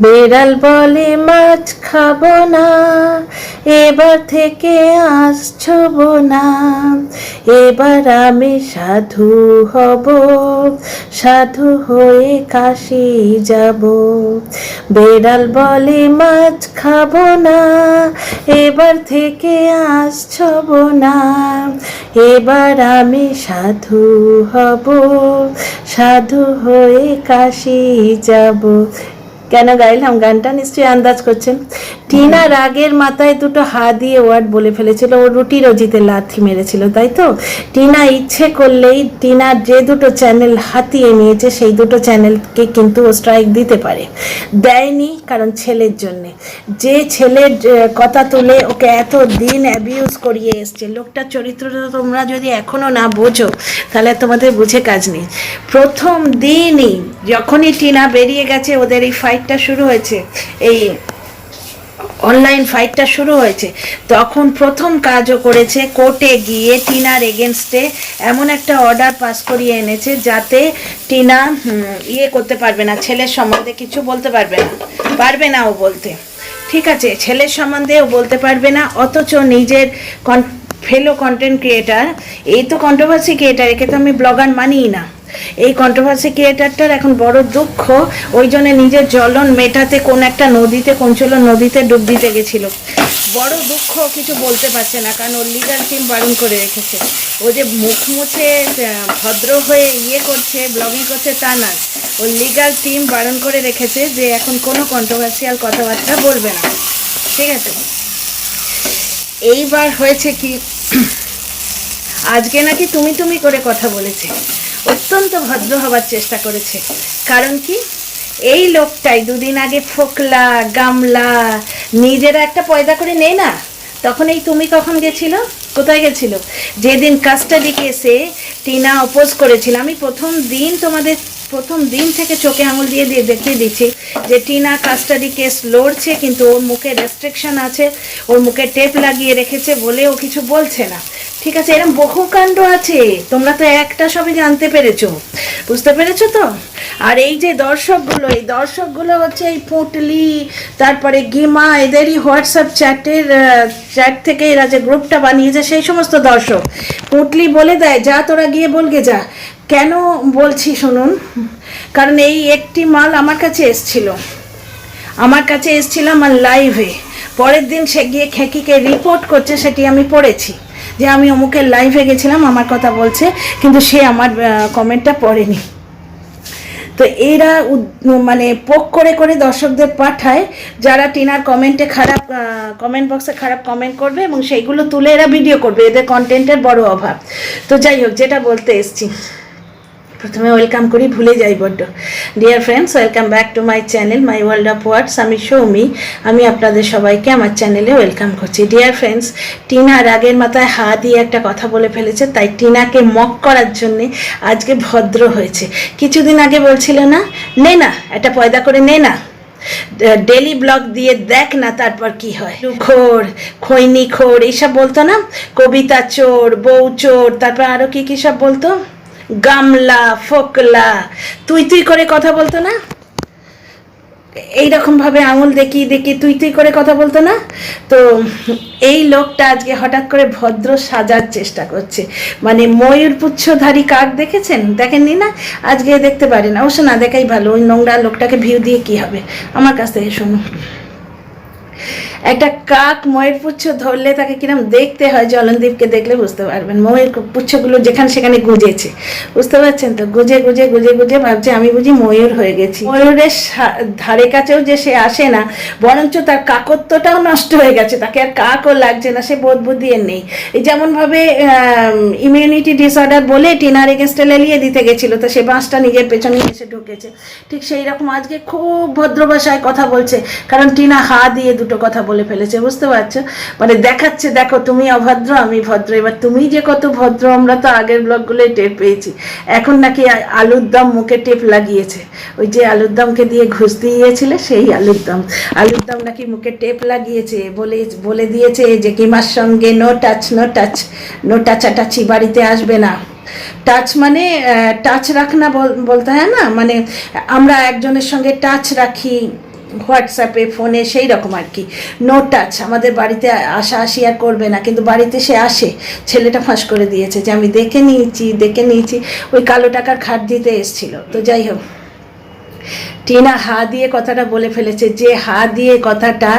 বিড়াল বলে মাছ খাবো না, এবার থেকে আঁশ ছোবো না, এবার আমি সাধু হব, সাধু হয়ে কাশি যাব। বিড়াল বলে মাছ খাবো না, এবার থেকে আঁশ ছোবো না, এবার আমি সাধু হব, সাধু হয়ে কাশি যাব। কেন গাইলাম গানটা নিশ্চয়ই আন্দাজ করছেন। টিনা রাগের মাথায় দুটো হা দিয়ে ওয়ার্ড বলে ফেলেছিল, ও রুটি রোজিতে লাথি মেরেছিল, তাই তো? টিনা ইচ্ছে করলেই টিনার যে দুটো চ্যানেল হাতিয়ে নিয়েছে সেই দুটো চ্যানেলকে কিন্তু ও স্ট্রাইক দিতে পারে, দেয়নি কারণ ছেলের জন্যে। যে ছেলের কথা তুলে ওকে এত দিন অ্যাবিউজ করিয়ে এসছে, লোকটার চরিত্রটা তোমরা যদি এখনো না বোঝো তাহলে তোমাদের বুঝে কাজ নেই। প্রথম দিনই যখনই টিনা বেরিয়ে গেছে, ওদের এই ফাইটটা শুরু হয়েছে, এই অনলাইন ফাইটটা শুরু হয়েছে, তখন প্রথম কাজও করেছে কোর্টে গিয়ে টিনার এগেনস্টে এমন একটা অর্ডার পাস করিয়ে এনেছে যাতে টিনা করতে পারবে না, ছেলের সম্বন্ধে কিছু বলতে পারবে না ও বলতে। ঠিক আছে, ছেলের সম্বন্ধে ও বলতে পারবে না, অথচ নিজের ফেলো কন্টেন্ট ক্রিয়েটার, এই তো কন্ট্রোভার্সি ক্রিয়েটার, একে তো আমি ব্লগার মানিই না, এই কন্ট্রোভার্সি ক্রিয়েটারটার এখন বড় দুঃখ, ওই জন্য নিজের জ্বলন মেটাতে কোন একটা নদীতে, কোনচলো নদীতে ডুব দিতে গেছিল। বড় দুঃখ, কিছু বলতে পারছে না কারণ ওর লিগাল টিম বারণ করে রেখেছে। ও যে মুখ মুছে ভদ্র হয়ে করছে, ব্লগিং করছে তা না, ওর লিগাল টিম বারণ করে রেখেছে যে এখন কোনো কন্ট্রোভার্সিয়াল কথাবার্তা বলবে না। ঠিক আছে, এইবার হয়েছে কি, আজকে নাকি তুমি করে কথা বলেছে, অত্যন্ত ভদ্র হবার চেষ্টা করেছে। কারণ কি, এই লোকটাই দুদিন আগে ফোকলা গামলা নিজেরা একটা পয়দা করে নেয় না, তখন এই তুমি কখন গেছিল, কোথায় গেছিল? যেদিন কাস্টাডি কেসে টিনা অপোজ করেছিল, আমি প্রথম দিন থেকে চোখে আঙুল দিয়ে দেখিয়ে দিচ্ছি যে টিনা কাস্টাডি কেস লড়ছে, কিন্তু ওর মুখে রেস্ট্রিকশন আছে, ওর মুখে টেপ লাগিয়ে রেখেছে বলে ও কিছু বলছে না। ঠিক আছে, এরকম বহু কাণ্ড আছে, তোমরা তো একটা সবই জানতে পেরেছো, বুঝতে পেরেছো তো? আর এই যে দর্শকগুলো হচ্ছে এই পুঁটলি, তারপরে গিমা, এদেরই হোয়াটসঅ্যাপ চ্যাট থেকে এরা যে গ্রুপটা বানিয়েছে সেই সমস্ত দর্শক। পুঁটলি বলে দেয় যা তোরা গিয়ে বলগে যা। কেন বলছি শুনুন, কারণ এই একটি মাল আমার কাছে এসছিল আমার লাইভে, পরের দিন সে গিয়ে খেকিকে রিপোর্ট করছে, সেটি আমি পড়েছি যে আমি অমুকের লাইভে গেছিলাম, আমার কথা বলছে, কিন্তু সে আমার কমেন্টটা পড়েনি। তো এরা মানে পোক করে করে দর্শকদের পাঠায় যারা টিনার কমেন্ট বক্সে খারাপ কমেন্ট করবে, এবং সেইগুলো তুলে এরা ভিডিও করবে, এদের কন্টেন্টের বড় অভাব। তো যাই হোক, যেটা বলতে এসছি, প্রথমে ওয়েলকাম করি, ভুলে যাই বড্ড। Dear friends, welcome back to my channel my world of words. আমি সৌমি, আমি আপনাদের সবাইকে আমার চ্যানেলে ওয়েলকাম করছি। ডিয়ার ফ্রেন্ডস, টিনা রাগের মাথায় হা দিয়ে একটা কথা বলে ফেলেছে, তাই টিনাকে মক করার জন্যে আজকে ভদ্র হয়েছে। কিছুদিন আগে বলছিল না, নে না একটা পয়দা করে নে না, ডেলি ব্লগ দিয়ে দেখ না তারপর কি হয়, খোর খৈনি খোর এইসব বলতো না, কবিতা চোর, বউ চোর, তারপর আরো কি কি সব বলতো, গামলা ফোকলা, তুই করে কথা বলতো না, এইরকম ভাবে আঙুল দেখি তুই করে কথা বলতো না। তো এই লোকটা আজকে হঠাৎ করে ভদ্র সাজার চেষ্টা করছে, মানে ময়ূর পুচ্ছধারী কাক দেখেননি না, আজকে দেখতে পারেন, অবশ্য না দেখাই ভালো, ওই নোংরা লোকটাকে ভিউ দিয়ে কি হবে, আমার কাছ থেকে শুনুন। একটা কাক ময়ের পুচ্ছ ধরলে তাকে কিরম দেখতে হয়, জলনদীপকে দেখলে বুঝতে পারবেন, ময়ের পুচ্ছগুলো যেখানে সেখানে গুজেছে, বুঝতে পারছেন তো, গুজে ভাবছে আমি বুঝি ময়ূর হয়ে গেছি। ময়ূরের ধারে কাছেও যে সে আসে না, বরঞ্চ তার কাকত্বটাও নষ্ট হয়ে গেছে, তাকে আর কাকও লাগছে না, সে বোধ বুদ্ধি এর নেই। এই যেমনভাবে ইমিউনিটি ডিসঅর্ডার বলে টিনার এগেনস্টে লেলিয়ে দিতে গেছিল, তো সে বাঁশটা নিজের পেছনে এসে ঢুকেছে, ঠিক সেই রকম আজকে খুব ভদ্র ভাষায় কথা বলছে, কারণ টিনা হা দিয়ে দুটো কথা বলে ফেলেছে, বুঝতে পারছো, মানে দেখাচ্ছে দেখো তুমি অভদ্র আমি ভদ্র। এবার তুমি যে কত ভদ্র আমরা তো আগের ব্লগগুলোই টের পেয়েছি, এখন নাকি আলুর দম মুখে টেপ লাগিয়েছে, ওই যে আলুর দমকে দিয়ে ঘুষ দিয়েছিলে সেই আলুর দম নাকি মুখে টেপ লাগিয়েছে, বলে দিয়েছে যে কিমার সঙ্গে নো টাচাটাচি বাড়িতে আসবে না। টাচ মানে টাচ রাখনা বলতে হয় না, মানে আমরা একজনের সঙ্গে টাচ রাখি, হোয়াটসঅ্যাপে ফোনে সেই রকম আর কি, নো টাচ। আমাদের বাড়িতে আসা আসি আর করবে না, কিন্তু বাড়িতে সে আসে। ছেলেটা ফাঁস করে দিয়েছে যে আমি দেখে নিয়েছি ওই কালো টাকার খাট দিতে এসছিল। তো যাই হোক, টিনা হা দিয়ে কথাটা বলে ফেলেছে, যে হা দিয়ে কথাটা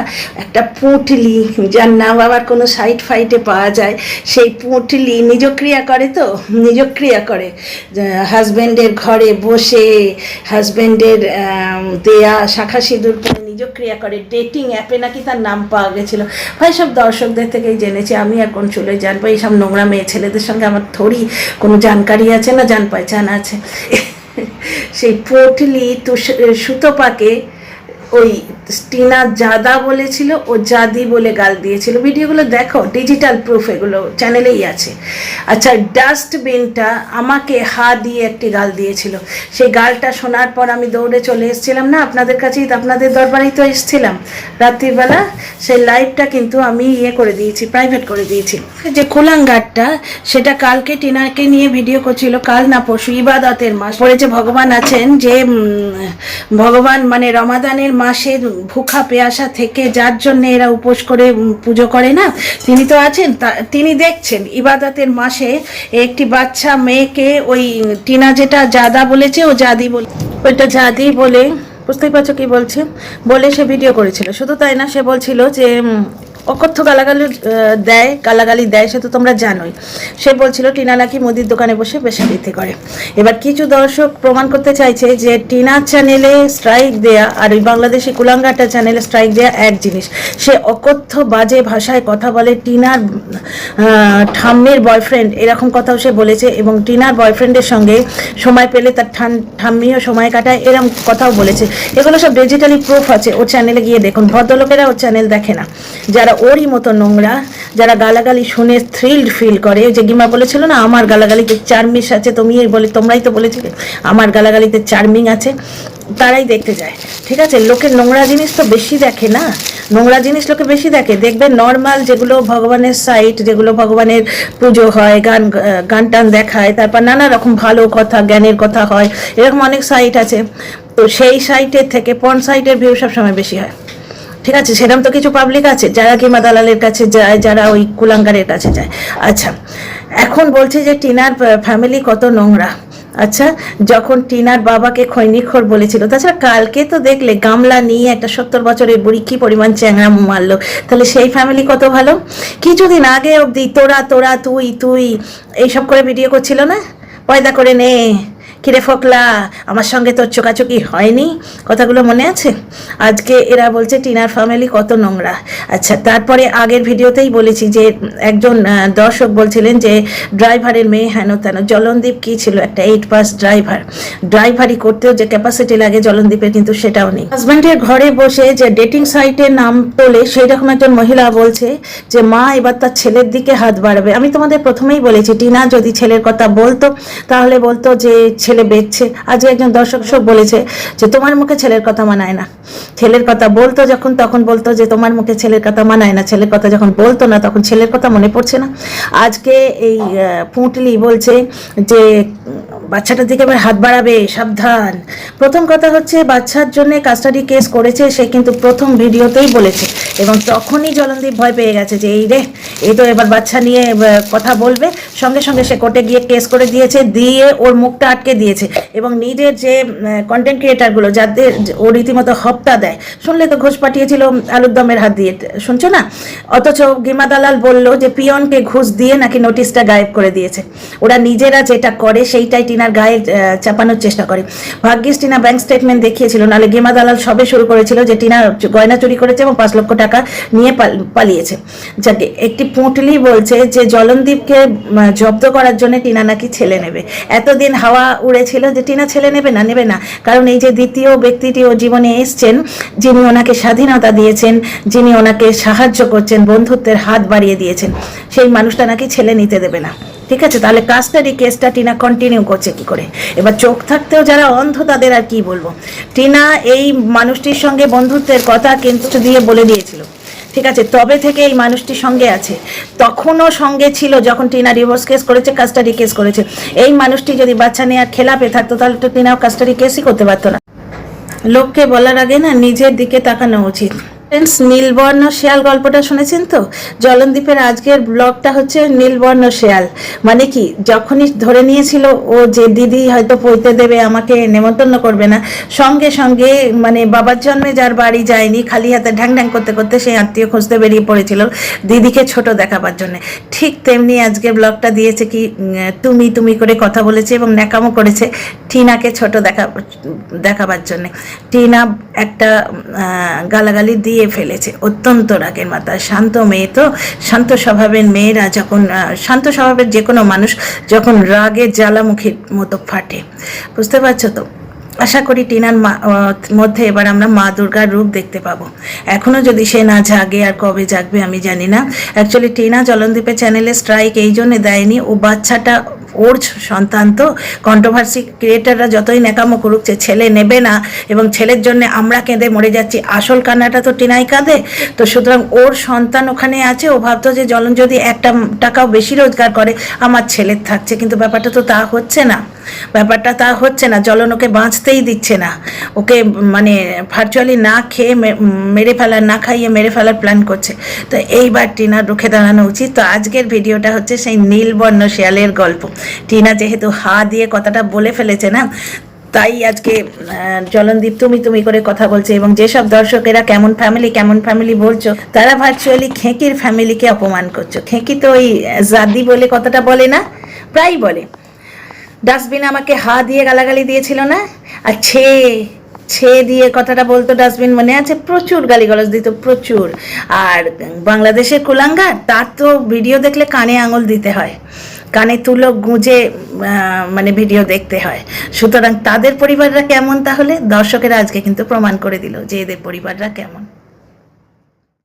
একটা পুঁটলি, যার নাম আবার কোনো সাইট ফাইটে পাওয়া যায়, সেই পুঁটলি নিজক্রিয়া করে, তো নিজক্রিয়া করে হাজব্যান্ডের ঘরে বসে, হাজব্যান্ডের দেয়া শাখা সিঁদুর পরে নিজক্রিয়া করে। ডেটিং অ্যাপে নাকি তার নাম পাওয়া গেছিলো। ভাই সব দর্শকদের থেকেই জেনেছি, আমি আর কোন চলে জানবো? এইসব নোংরা মেয়ে ছেলেদের সঙ্গে আমার থোড়ি কোনো জানকারি আছে না জান পহচান আছে। সেই পটলি সুতপাকে ওই টিনা জাদা বলেছিল, ও জাদি বলে গাল দিয়েছিল। ভিডিওগুলো দেখো, ডিজিটাল প্রুফ, এগুলো চ্যানেলেই আছে। আচ্ছা, ডাস্টবিনটা আমাকে হা দিয়ে একটি গাল দিয়েছিল। সেই গালটা শোনার পর আমি দৌড়ে চলে এসেছিলাম না আপনাদের কাছেই, আপনাদের দরবারেই তো এসেছিলাম রাত্রিবেলা। সেই লাইভটা কিন্তু আমি করে দিয়েছি, প্রাইভেট করে দিয়েছি। যে কুলাঙ্গারটা, সেটা কালকে টিনাকে নিয়ে ভিডিও করছিল, কাল না পরশু, ইবাদতের মাস পড়েছে। ভগবান আছেন, যে ভগবান মানে রমাদানের মাসে ভুখা পেয়াসা থেকে যার জন্য এরা উপোস করে পুজো করে না, তিনি তো আছেন। তিনি দেখছেন ইবাদতের মাসে একটি বাচ্চা মেয়েকে ওই টিনা যেটা জাদা বলেছে, ও জাদি বলে, ওইটা জাদি বলে, বুঝতেই পারছো কি বলছে, বলে সে ভিডিও করেছিল। শুধু তাই না, সে বলছিল যে অকথ্য গালাগালি দেয়, সে তো তোমরা জানোই। সে বলছিল টিনা নাকি মুদির দোকানে বসে বেশাবৃত্তি করে। এবার কিছু দর্শক প্রমাণ করতে চাইছে যে টিনার চ্যানেলে স্ট্রাইক দেয়া আর ওই বাংলাদেশি কুলাঙ্গাটা চ্যানেলে স্ট্রাইক দেয়া এক জিনিস। সে অকথ্য বাজে ভাষায় কথা বলে, টিনার ঠাম্মির বয়ফ্রেন্ড এরকম কথাও সে বলেছে, এবং টিনার বয়ফ্রেন্ডের সঙ্গে সময় পেলে তার ঠাম্মিও সময় কাটায়, এরকম কথাও বলেছে। এগুলো সব ডিজিটালি প্রুফ আছে, ওর চ্যানেলে গিয়ে দেখুন। ভদ্রলোকেরা ওর চ্যানেল দেখে না, যারা ওরই মতো নোংরা, যারা গালাগালি শুনে থ্রিল্ড ফিল করে। যে গিমা বলেছিল না, আমার গালাগালিতে চার্মিং আছে, তোমরাই তো বলেছিলে আমার গালাগালিতে চার্মিং আছে, তারাই দেখতে যায়। ঠিক আছে, লোকের নোংরা জিনিস তো বেশি দেখে না, নোংরা জিনিস লোকে বেশি দেখে। দেখবে নর্মাল যেগুলো ভগবানের সাইট, যেগুলো ভগবানের পুজো হয়, গান টান দেখায়, তারপর নানা রকম ভালো কথা, জ্ঞানের কথা হয়, এরকম অনেক সাইট আছে। তো সেই সাইটের থেকে পর্ন সাইটের ভিউ সবসময় বেশি হয়। ঠিক আছে, সেরকম তো কিছু পাবলিক আছে যারা কিমা দালালের কাছে যায়, যারা ওই কুলাঙ্গারের কাছে যায়। আচ্ছা, এখন বলছে যে টিনার ফ্যামিলি কত নোংরা। আচ্ছা, যখন টিনার বাবাকে খৈনিখোর বলেছিল, তাছাড়া কালকে তো দেখলে গামলা নিয়ে একটা 70 বছরের বুড়ি কি পরিমাণ চ্যাংড়া মারলো, তাহলে সেই ফ্যামিলি কত ভালো। কিছুদিন আগে অবধি তোরা তুই এইসব করে ভিডিও করছিল না, পয়দা করে নে, কিরে ফোকলা আমার সঙ্গে তোর চোকাচোকি হয়নি, কথাগুলো মনে আছে? আজকে এরা বলছে টিনার ফ্যামিলি কত নোংরা। আচ্ছা, তারপরে আগের ভিডিওতেই বলেছি যে একজন দর্শক বলছিলেন যে ড্রাইভারের মেয়ে হেন তেন। জলনদীপ কি ছিল? একটা 8 পাস ড্রাইভারি করতেও যে ক্যাপাসিটি লাগে জলনদীপের কিন্তু সেটাও নেই। হাজব্যান্ডের ঘরে বসে যে ডেটিং সাইটের নাম তোলে, সেই রকম একজন মহিলা বলছে যে মা এবার তার ছেলের দিকে হাত বাড়াবে। আমি তোমাদের প্রথমেই বলেছি, টিনা যদি ছেলের কথা বলতো তাহলে বলতো যে ছেলে বেচছে। আজকে একজন দর্শক বলেছে যে তোমার মুখে ছেলের কথা মানায় না। ছেলের কথা বলতো যখন, তখন বলতো যে তোমার মুখে ছেলের কথা মানায় না। ছেলের কথা যখন বলতো না, তখন ছেলের কথা মনে পড়ছে না। আজকে এই পুঁটলি বলছে যে বাচ্চাটার দিকে এবার হাত বাড়াবে, সাবধান। প্রথম কথা হচ্ছে, বাচ্চার জন্য কাস্টাডি কেস করেছে, সে কিন্তু প্রথম ভিডিওতেই বলেছে, এবং তখনই জলনদীপ ভয় পেয়ে গেছে যে এই তো এবার বাচ্চা নিয়ে কথা বলবে। সঙ্গে সঙ্গে সে কোর্টে গিয়ে কেস করে দিয়েছে, দিয়ে ওর মুখটা আটকে দিয়েছে। এবং নিজের যে কন্টেন্ট ক্রিয়েটারগুলো যাদের ও রীতিমতো হপ্তা দেয়, শুনলে তো ঘুষ পাঠিয়েছিল আলুর দমের হাত দিয়ে, শুনছো না? অথচ গিমা দালাল বললো যে পিয়নকে ঘুষ দিয়ে নাকি নোটিশটা গায়েব করে দিয়েছে। ওরা নিজেরা যেটা করে সেইটাই টিনার গায়ে চাপানোর চেষ্টা করে। ভাগ্যিস টিনা ব্যাংক স্টেটমেন্ট দেখিয়েছিল, নাহলে গিমা দালাল সবে শুরু করেছিল যে টিনা গয়না চুরি করেছে এবং 5 লক্ষ টাকা নিয়ে পালিয়েছে। যাকে একটি পুঁটলি বলছে যে জলনদীপকে জব্দ করার জন্য টিনা নাকি ছেলে নেবে। এতদিন হাওয়া উড়েছিল যে টিনা ছেলে নেবে না, কারণ এই যে দ্বিতীয় ব্যক্তিটি ও জীবনে এসছেন, যিনি ওনাকে স্বাধীনতা দিয়েছেন, যিনি ওনাকে সাহায্য করছেন, বন্ধুত্বের হাত বাড়িয়ে দিয়েছেন, সেই মানুষটা নাকি ছেলে নিতে দেবে না। ঠিক আছে, তাহলে কাস্টাডি কেসটা টিনা কন্টিনিউ করছে কি করে? এবার চোখ থাকতেও যারা অন্ধ তাদের আর কি বলবো। টিনা এই মানুষটির সঙ্গে বন্ধুত্বের কথা কিন্তু দিয়ে বলে দিয়েছিল। ঠিক আছে, তবে থেকে এই মানুষটির সঙ্গে আছে, তখনও সঙ্গে ছিল যখন টিনা ডিভোর্স কেস করেছে, কাস্টাডি কেস করেছে। এই মানুষটি যদি বাচ্চা নেওয়ার খেলাপে থাকতো তাহলে তো টিনাও কাস্টাডি কেসই করতে পারতো না। লোককে বলার আগে না নিজের দিকে তাকানো উচিত। ফ্রেন্ডস, নীলবর্ণ শেয়াল গল্পটা শুনেছেন তো? জলনদীপের আজকের ব্লগটা হচ্ছে নীলবর্ণ শেয়াল। মানে কি, যখনই ধরে নিয়েছিল ও যে দিদি হয়তো পইতে দেবে, আমাকে নেমন্তন্ন করবে না, সঙ্গে সঙ্গে মানে বাবার জন্মে যার বাড়ি যায়নি, খালি হাতে ঢ্যাং ঢ্যাং করতে করতে সেই আত্মীয় খুঁজতে বেরিয়ে পড়েছিল দিদিকে ছোট দেখাবার জন্য। ঠিক তেমনি আজকের ব্লগটা দিয়েছে কি, তুমি তুমি করে কথা বলেছে এবং ন্যাকামো করেছে টিনাকে ছোট দেখাবার জন্যে। টিনা একটা গালাগালি দিয়ে ফেলেছে অত্যন্ত রাগের মাথায়। শান্ত মেয়ে তো, শান্ত স্বভাবের মেয়েরা যখন, শান্ত স্বভাবের যে কোনো মানুষ যখন রাগে জ্বালামুখীর মতো ফাটে, বুঝতে পারছো তো? আশা করি টিনার মধ্যে এবার আমরা মা দুর্গার রূপ দেখতে পাবো। এখনও যদি সে না জাগে, আর কবে জাগবে আমি জানি না। অ্যাকচুয়ালি টিনা জলনদীপের চ্যানেলে স্ট্রাইক এই জন্য দেয়নি, ও বাচ্চাটা ওর সন্তান তো। কন্ট্রোভার্সি ক্রিয়েটাররা যতই ন্যাকামো করুক যে ছেলে নেবে না এবং ছেলের জন্য আমরা কেঁদে মরে যাচ্ছি, আসল কান্নাটা তো টিনাই কাঁদে। তো সুতরাং ওর সন্তান ওখানে আছে, ও ভাবতো যে জলন যদি একটা টাকাও বেশি রোজগার করে আমার ছেলের থাকছে, কিন্তু ব্যাপারটা তো তা হচ্ছে না। ব্যাপারটা তা হচ্ছে না। জলন ওকে বাঁচতেই দিচ্ছে না, ওকে মানে ভার্চুয়ালি না খেয়ে মেরে ফেলার, না খাইয়ে মেরে ফেলার প্ল্যান করছে। তো এইবার টিনার রুখে দাঁড়ানো উচিত। তো আজকের ভিডিওটা হচ্ছে সেই নীলবর্ণ শেয়ালের গল্প। টিনা যেহেতু হা দিয়ে কথাটা বলে ফেলেছে না, তাই আজকে জলনদীপ তুমি তুমি করে কথা বলছে। এবং যেসব দর্শকেরা কেমন ফ্যামিলি বলছো, তারা ভার্চুয়ালি খেঁকির ফ্যামিলিকে অপমান করছো। খেঁকি তো ওই জাদি বলে কথাটা বলে না, প্রায় বলে। ডাস্টবিন আমাকে হা দিয়ে গালাগালি দিয়েছিল না, আর ছে দিয়ে কথাটা বলতো ডাস্টবিন, মনে আছে? প্রচুর গালিগালাজ দিত, প্রচুর। আর বাংলাদেশের কুলাঙ্গার, তার তো ভিডিও দেখলে কানে আঙুল দিতে হয়, কানে তুলো গুঁজে মানে ভিডিও দেখতে হয়। সুতরাং তাদের পরিবাররা কেমন, তাহলে দর্শকেরা আজকে কিন্তু প্রমাণ করে দিল যে এদের পরিবাররা কেমন।